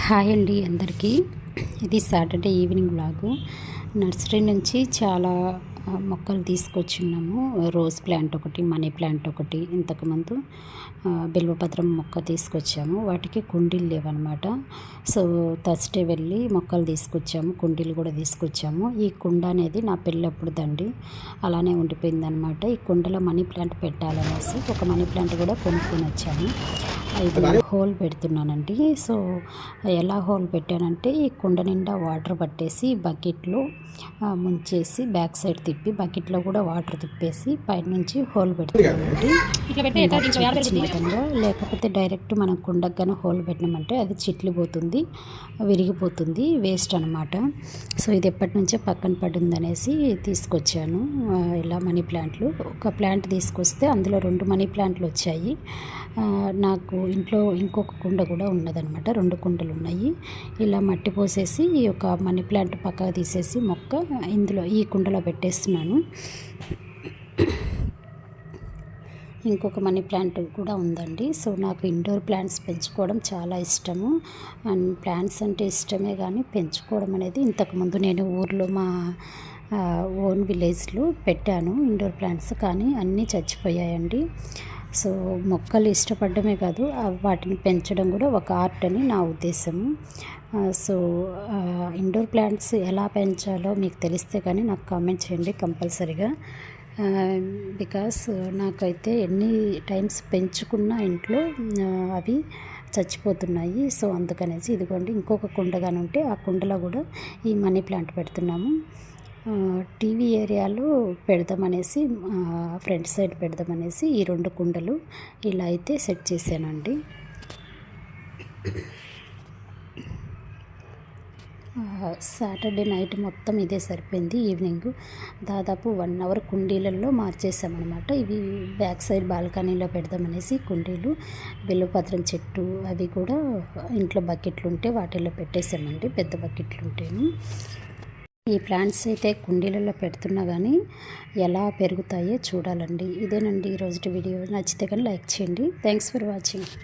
Hi అండి అందరికీ. ఇది సాటర్డే ఈవినింగ్ వ్లాగు. నర్సరీ నుంచి చాలా మొక్కలు తీసుకొచ్చున్నాము. రోజ్ ప్లాంట్ ఒకటి, మనీ ప్లాంట్ ఒకటి, ఇంతకుముందు బిల్వపత్రం మొక్క తీసుకొచ్చాము. వాటికి కుండీలు లేవన్నమాట. సో థర్స్డే వెళ్ళి మొక్కలు తీసుకొచ్చాము, కుండీలు కూడా తీసుకొచ్చాము. ఈ కుండ అనేది నా పెళ్ళప్పుడుదండి, అలానే ఉండిపోయిందనమాట. ఈ కుండలో మనీ ప్లాంట్ పెట్టాలనేసి ఒక మనీ ప్లాంట్ కూడా కొనుక్కొని వచ్చాను. ఇది హోల్ పెడుతున్నానండి. సో ఎలా హోల్ పెట్టానంటే, ఈ కుండ నిండా వాటర్ పట్టేసి బకెట్లో ముంచేసి బ్యాక్ సైడ్ తిప్పి బకెట్లో కూడా వాటర్ తిప్పేసి పైనుంచి హోల్ పెడుతున్నానండి. విధంగా లేకపోతే డైరెక్ట్ మనం కుండగానే హోల్ పెట్టినామంటే అది చిట్లిపోతుంది, విరిగిపోతుంది, వేస్ట్ అనమాట. సో ఇది ఎప్పటి నుంచో పక్కన పడిందనేసి తీసుకొచ్చాను. ఇలా మనీ ప్లాంట్లు ఒక ప్లాంట్ తీసుకొస్తే అందులో 2 మనీ ప్లాంట్లు వచ్చాయి. నాకు ఇంట్లో ఇంకొక కుండ కూడా ఉన్నదనమాట, 2 కుండలు ఉన్నాయి. ఇలా మట్టి పోసేసి ఒక మనీ ప్లాంట్ పక్కకు తీసేసి మొక్క ఇందులో ఈ కుండలో పెట్టేస్తున్నాను. ఇంకొక మనీ ప్లాంట్ కూడా ఉందండి. సో నాకు ఇండోర్ ప్లాంట్స్ పెంచుకోవడం చాలా ఇష్టము. అండ్ ప్లాంట్స్ అంటే ఇష్టమే కానీ పెంచుకోవడం అనేది ఇంతకుముందు నేను ఊర్లో మా ఓన్ విలేజ్లో పెట్టాను ఇండోర్ ప్లాంట్స్, కానీ అన్నీ చచ్చిపోయాయండి. సో మొక్కలు ఇష్టపడమే కాదు, వాటిని పెంచడం కూడా ఒక ఆర్ట్ అని నా ఉద్దేశము. సో ఇండోర్ ప్లాంట్స్ ఎలా పెంచాలో మీకు తెలిస్తే కానీ నాకు కామెంట్ చేయండి కంపల్సరీగా. బికాస్ నాకైతే ఎన్ని టైమ్స్ పెంచుకున్న ఇంట్లో అవి చచ్చిపోతున్నాయి. సో అందుకనేసి ఇదిగోండి ఇంకొక కుండగానే ఉంటే ఆ కుండలో కూడా ఈ మనీ ప్లాంట్ పెడుతున్నాము. టీవీ ఏరియాలో పెడదామనేసి, ఫ్రంట్ సైడ్ పెడదామనేసి ఈ 2 కుండలు ఇలా అయితే సెట్ చేశానండి. సాటర్డే నైట్ మొత్తం ఇదే సరిపోయింది. ఈవినింగ్ దాదాపు 1 అవర్ కుండీలలో మార్చేసామన్నమాట. ఇవి బ్యాక్ సైడ్ బాల్కనీలో పెడదామనేసి కుండీలు, బిల్వపత్రం చెట్టు అవి కూడా ఇంట్లో బకెట్లు ఉంటే వాటిల్లో పెట్టేసామండి, పెద్ద బకెట్లు ఉంటేను. ఈ ప్లాంట్స్ అయితే కుండీలలో పెడుతున్నా కానీ ఎలా పెరుగుతాయో చూడాలండి. ఇదేనండి ఈరోజు వీడియో. నచ్చితే కానీ లైక్ చేయండి. Thanks for watching.